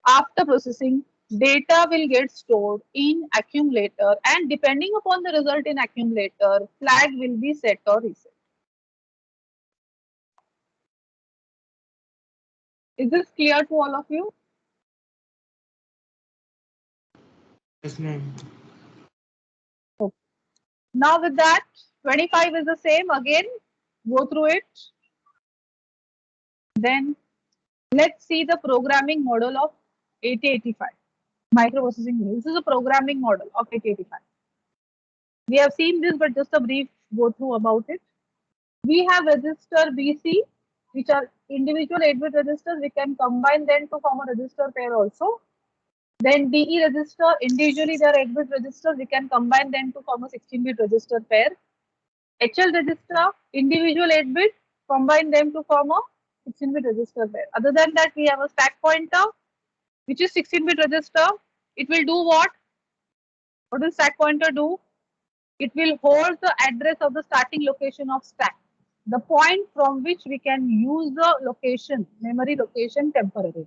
After processing, data will get stored in accumulator, and depending upon the result in accumulator, flag will be set or reset. Is this clear to all of you? Yes, ma'am. Okay. Now with that, 25 is the same. Again, go through it. Then let's see the programming model of 8085 microprocessing unit. This is a programming model of 8085. We have seen this, but just a brief go through about it. We have register BC, which are individual 8-bit registers. We can combine them to form a register pair also. Then DE register, individually they are 8-bit registers. We can combine them to form a 16-bit register pair. HL register, individual 8-bit, combine them to form a 16-bit register pair. Other than that, we have a stack pointer, which is 16-bit register. It will do what? What does stack pointer do? It will hold the address of the starting location of stack, the point from which we can use the location, memory location temporarily.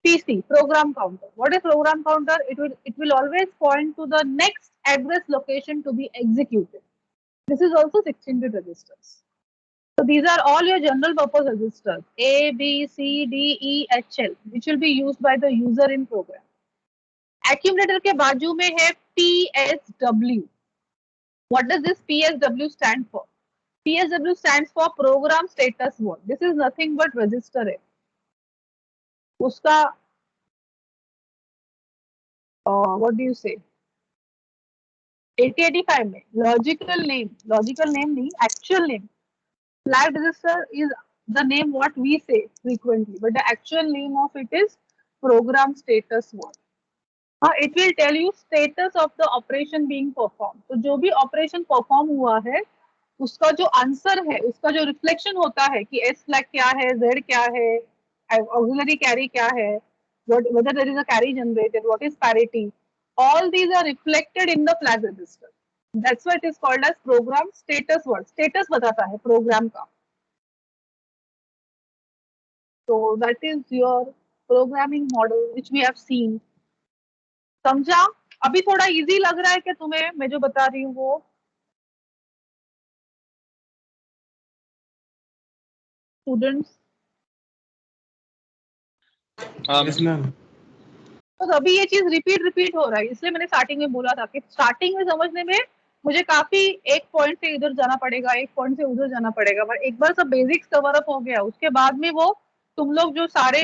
PC, program counter. What is program counter? It will always point to the next address location to be executed. This is also 16-bit registers. So these are all your general purpose registers A, B, C, D, E, H, L, which will be used by the user in program. Accumulator के बाजू में है PSW. What does this PSW stand for? PSW stands for Program Status Word. This is nothing but register है. उसका what do you say? 8085 में logical name नहीं, actual name. Flag register is the name what we say frequently, but the actual name of it is Program Status Word. It will tell you status of the operation being performed. तो जो भी operation perform हुआ है उसका जो answer है, उसका जो रिफ्लेक्शन होता है कि S फ्लैग क्या है, Z क्या है, auxiliary carry क्या है, whether there is a carry generated, what is parity, all these are reflected in the flag register. That's why it is called as program status word. Status बताता है program का. So that is your programming model which we have seen. समझा? अभी थोड़ा easy लग रहा है कि तुम्हें मैं जो बता रही हूँ वो? Students Yes, ma'am. तो अभी ये चीज रिपीट हो रहा है, इसलिए मैंने स्टार्टिंग में बोला था कि स्टार्टिंग में समझने में मुझे काफी एक पॉइंट से इधर जाना पड़ेगा, एक पॉइंट से उधर जाना पड़ेगा, बट एक बार सब बेसिक्स कवर अप हो गया उसके बाद में वो तुम लोग जो सारे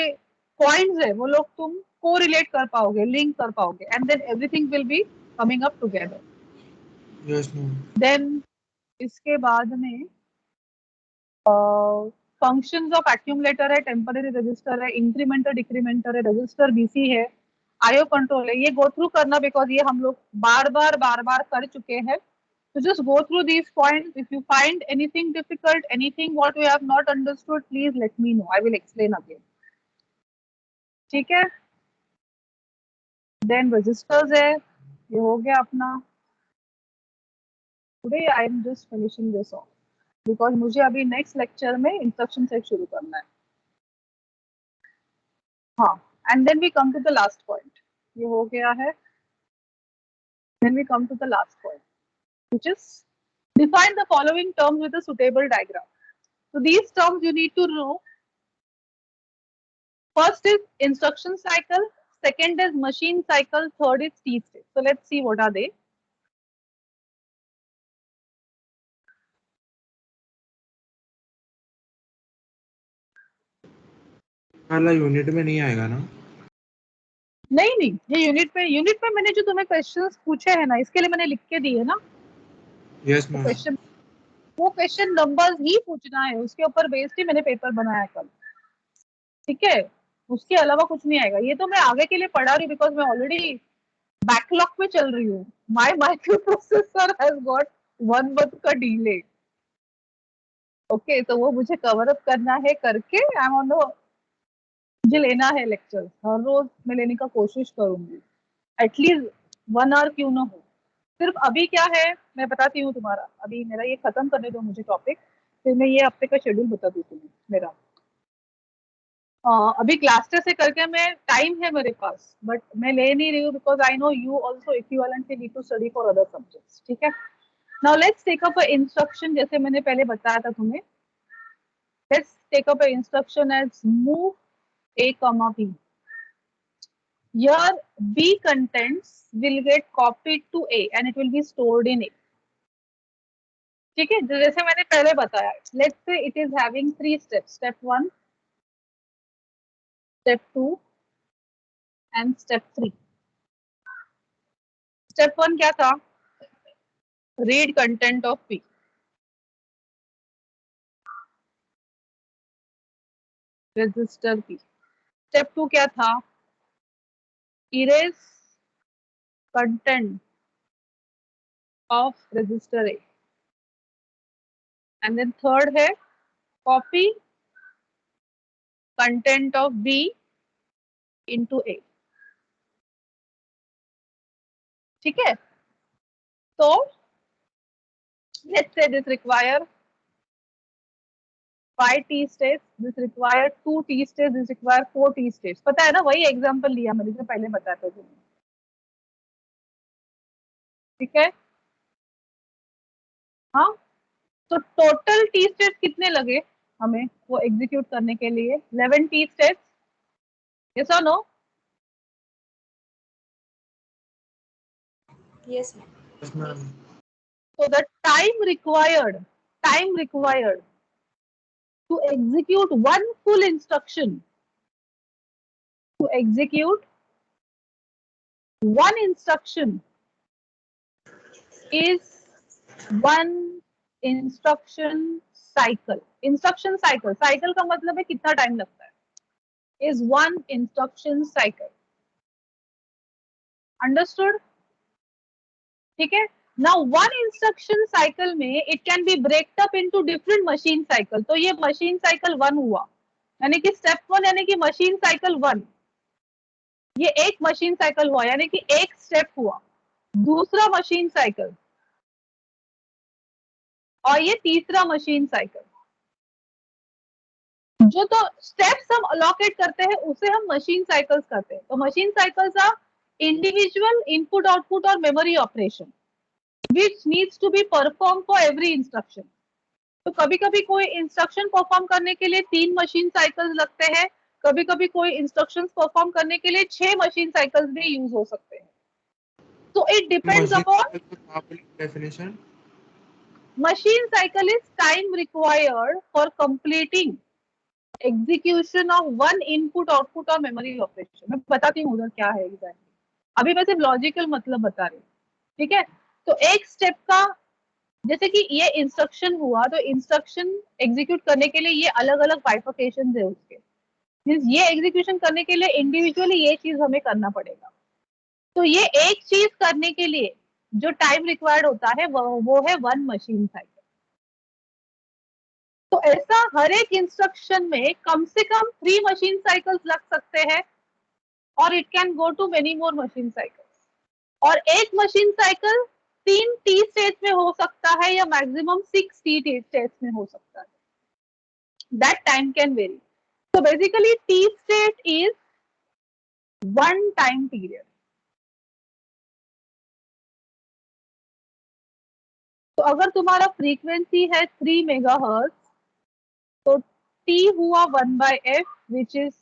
पॉइंट्स है वो लोग तुम को रिलेट कर पाओगे, लिंक कर पाओगे, and then everything will be coming up together. Yes, ma'am. Then इसके बाद में फंक्शंस ऑफ एक्यूमुलेटर है, टेम्पररी रजिस्टर है, इंक्रीमेंटर डिक्रीमेंटर है, रजिस्टर बीसी है, आईओ कंट्रोल है. ये गो थ्रू करना बिकॉज ये हम लोग बार बार कर चुके हैं. So just go through these points. If you find anything difficult, anything what you have not understood, please let me know. I will explain again. ठीक है? Then registers है, ये हो गया अपना. Today I am just finishing this off because मुझे अभी next lecture में instruction set शुरू करना है. हाँ, and then we come to the last point. ये हो गया है. Then we come to the last point, which is define the following terms with a suitable diagram. So these terms you need to know. First is instruction cycle, second is machine cycle, third is T state. So let's see what are they. वाला unit में नहीं आएगा ना? नहीं, ये unit पे मैंने जो तुम्हें क्वेश्चंस पूछे हैं ना, इसके लिए मैंने लिख के दिए ना. Yes, ma'am. वो क्वेश्चन नंबर्स ही पूछना है, उसके ऊपर बेस्ड ही मैंने पेपर बनाया कल. ठीक है, उसके अलावा कुछ नहीं आएगा. ये तो मैं आगे के लिए पढ़ा रही हूँ बिकॉज मैं ऑलरेडी बैकलॉग पे चल रही हूँ. My microprocessor has got 1 month का डिले. ओके, तो वो मुझे कवर अप करना है करके आई एम ऑन द. मुझे लेना है लेक्चर हर रोज, मैं लेने का कोशिश करूंगी. एटलीस्ट 1 hour क्यों ना हो. सिर्फ अभी क्या है मैं बताती हूँ तुम्हारा. अभी मेरा ये खत्म करने दो मुझे टॉपिक, फिर मैं ये हफ्ते का शेड्यूल बता दूँ तुम्हें मेरा. अभी क्लास टेस्ट से करके मैं टाइम है मेरे पास, बट मैं ले नहीं रही हूँ because I know you also equivalently need to study for other subjects. ठीक है, now let's take up a instruction. जैसे मैंने पहले बताया था तुम्हें, let's take up a instruction as move A, B. Here B contents will get copied to A and it will be stored in A. ठीक है, जैसे मैंने पहले बताया, let's say it is having 3 steps, step 1, step 2 and step 3। Step 1 क्या था? Read content of P. Register P. Step 2 क्या था? Erase content of register A. And then third है copy content of B into A. ठीक है, तो let's say this require 5 T states, this require 2 T states, this require 4 T states। पता है ना, वही एग्जांपल लिया मैंने जो पहले बताते थे। ठीक है, हाँ, तो टोटल T states कितने लगे हमें वो एग्जीक्यूट करने के लिए? 11 T states, yes or no? Yes, ma'am. Yes, ma'am. So the time required to execute one full instruction, to execute one instruction is one instruction cycle। instruction cycle, cycle का मतलब है कितना टाइम लगता है, is one instruction cycle। understood? ठीक है, now one instruction cycle में it can be breaked up into different machine cycle। तो ये machine cycle 1 हुआ, यानी कि step 1 यानी कि machine cycle 1, ये एक machine cycle हुआ यानी कि एक step हुआ। दूसरा machine cycle और ये तीसरा machine cycle। जो तो स्टेप्स हम अलोकेट करते हैं उसे हम मशीन साइकिल्स कहते हैं। तो machine cycles are individual input output और memory operation which needs to be perform for every instruction. तो कभी कभी कोई इंस्ट्रक्शन परफॉर्म करने के लिए 3 मशीन साइकिल्स लगते हैं, कभी कभी कोई इंस्ट्रक्शंस परफॉर्म करने के लिए 6 मशीन साइकिल्स भी यूज हो सकते हैं। तो it depends upon Definition. Machine cycle is time required for completing execution of one input output और मेमोरी ऑपरेशन। मैं बताती हूँ उधर क्या है एग्जैक्टली, अभी मैं सिर्फ लॉजिकल मतलब बता रही हूँ। ठीक है, तो एक स्टेप का, जैसे कि ये इंस्ट्रक्शन हुआ तो इंस्ट्रक्शन एग्जीक्यूट करने के लिए ये अलग अलग बाइफर्केशन है उसके, मींस ये एग्जीक्यूशन करने के लिए इंडिविजुअली ये चीज हमें करना पड़ेगा। तो ये एक चीज करने के लिए जो टाइम रिक्वायर्ड होता है वो है वन मशीन साइकिल। तो ऐसा हर एक इंस्ट्रक्शन में कम से कम 3 मशीन साइकिल्स लग सकते हैं और it can go to many more machine cycles. और एक मशीन साइकिल 3 टी स्टेट्स में हो सकता है या मैक्सिमम 6 टी स्टेट्स में हो सकता है। That time can very. So basically T state is one time period। तो अगर तुम्हारा फ्रीक्वेंसी है 3 मेगाहर्ट्ज तो T हुआ 1/f which is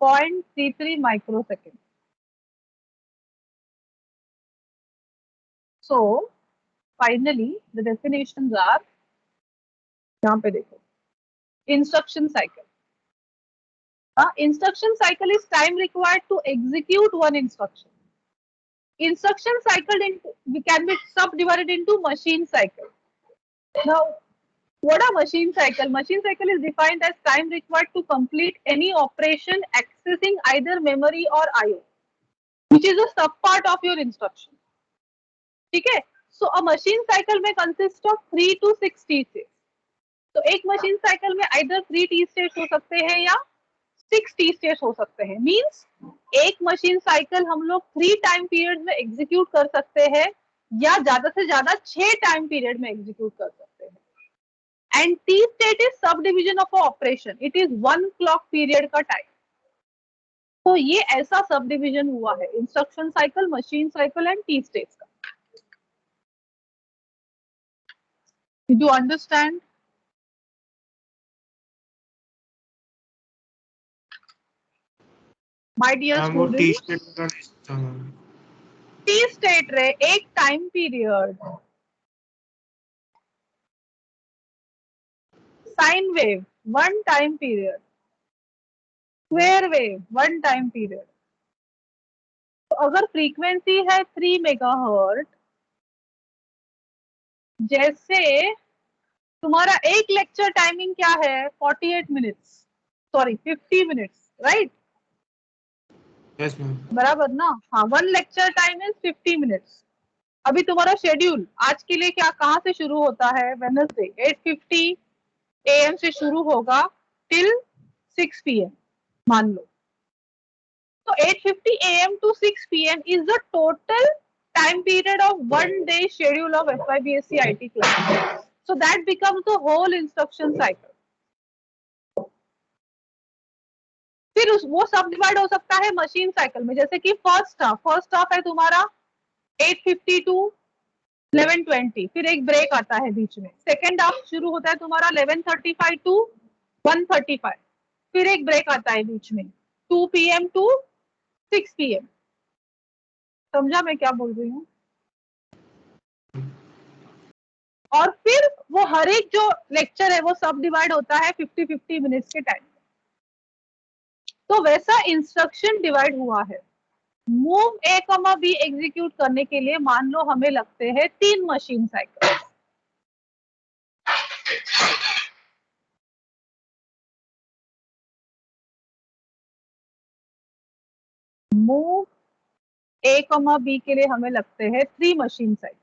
0.33 microsecond। So finally the definitions are, यहाँ पे देखो, instruction cycle। Instruction cycle is time required to execute one instruction। Instruction cycle can be subdivided into machine cycle। Now what are machine cycle? Machine cycle is defined as time required to complete any operation accessing either memory or IO, which is a sub part of your instruction। ठीक है, so a machine cycle में consist of 3 to 6 T states। तो एक machine cycle में either 3 T states हो सकते हैं या 6 T states हो सकते हैं। मींस एक मशीन साइकिल हम लोग 3 टाइम पीरियड में एग्जीक्यूट कर सकते हैं या ज्यादा से ज्यादा 6 टाइम पीरियड में एग्जीक्यूट कर सकते हैं। And T state is subdivision of a operation, it is 1 clock period का टाइम। तो ये ऐसा सब डिविजन हुआ है instruction cycle, machine cycle and T states का। Did you understand? My dear students, T state रे एक time period sine wave 1 time period, square wave 1 time period. तो अगर फ्रीक्वेंसी है 3 मेगाहर्ट्ज, जैसे तुम्हारा एक लेक्चर टाइमिंग क्या है 48 minutes, sorry 50 minutes, right? Yes ma'am. बराबर ना? हाँ, 1 लेक्चर टाइम इज 50 मिनट्स। अभी तुम्हारा शेड्यूल आज के लिए क्या कहाँ से शुरू होता है? वेडनेसडे 8:50 AM से शुरू होगा टिल 6 PM मान लो। तो 8:50 AM to 6 PM is the total time period of 1 day schedule of FYBSc IT class. So that becomes the whole instruction cycle. फिर वो सब डिवाइड हो सकता है मशीन साइकिल में, जैसे कि फर्स्ट हाफ है तुम्हारा 8:50 to 11:20, फिर एक ब्रेक आता है बीच में। सेकेंड हाफ शुरू होता है तुम्हारा 11:35 to 1:35, फिर एक ब्रेक आता है बीच में 2 PM to 6 PM। समझा मैं क्या बोल रही हूँ? और फिर वो हर एक जो लेक्चर है वो सब डिवाइड होता है 50-50 मिनट्स के टाइम। तो वैसा इंस्ट्रक्शन डिवाइड हुआ है। Move A comma B execute करने के लिए मान लो हमें लगते हैं 3 machine cycle. Move A comma B के लिए हमें लगते हैं 3 machine cycles.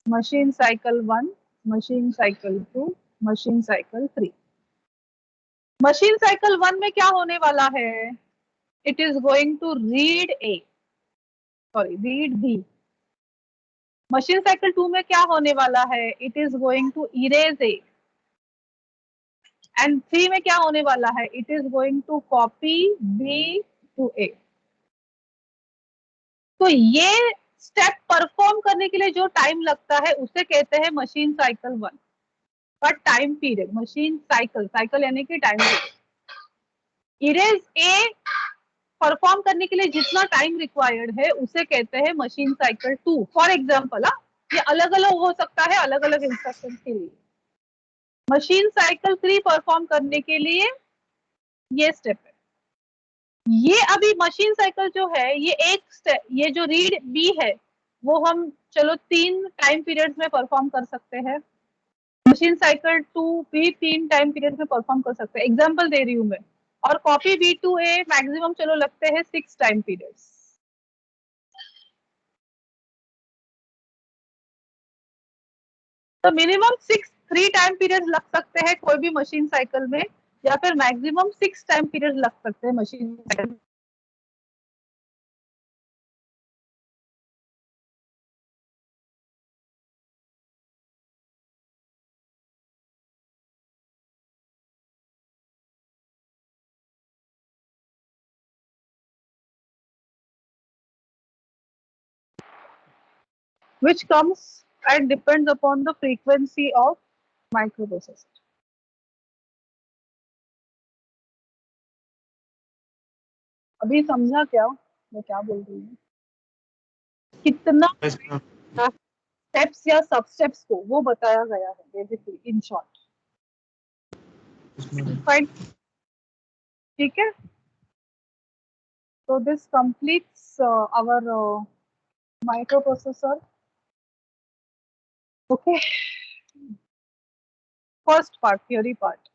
Machine cycle 1, machine cycle 2, machine cycle 3। Machine cycle 1 में क्या होने वाला है? It is going to read B. मशीन साइकिल 2 में क्या होने वाला है? It is going to erase A. And 3 में क्या होने वाला है? It is going to copy B to A. तो ये स्टेप परफॉर्म करने के लिए जो टाइम लगता है उसे कहते हैं machine cycle 1। But time period machine cycle यानी कि टाइम पीरियड। इरेज ए परफॉर्म करने के लिए जितना टाइम रिक्वायर्ड है उसे कहते हैं मशीन साइकिल 2। फॉर एग्जाम्पल, ये अलग अलग हो सकता है अलग अलग इंस्ट्रक्शन के लिए। मशीन साइकिल 3 परफॉर्म करने के लिए ये स्टेप है। ये अभी मशीन साइकिल जो है ये एक स्टेप, ये जो रीड बी है वो हम चलो 3 टाइम पीरियड्स में परफॉर्म कर सकते हैं। मशीन साइकिल 2 भी 3 टाइम पीरियड में परफॉर्म कर सकते हैं, एग्जांपल दे रही हूं मैं। और copy B to A maximum चलो लगते हैं 6 टाइम पीरियड्स। तो मिनिमम 3 टाइम पीरियड लग सकते हैं कोई भी मशीन साइकिल में, या फिर मैक्सिमम 6 टाइम पीरियड लग सकते हैं machine cycle. which comes and depends upon the frequency of microprocessor. अभी समझा क्या मैं क्या बोल रही हूँ? कितना यस मैम। स्टेप्स या सब स्टेप्स को वो बताया गया है बेसिकली इन शॉर्ट। फाइन, ठीक है। So this completes our microprocessor. Okay, first part, theory part.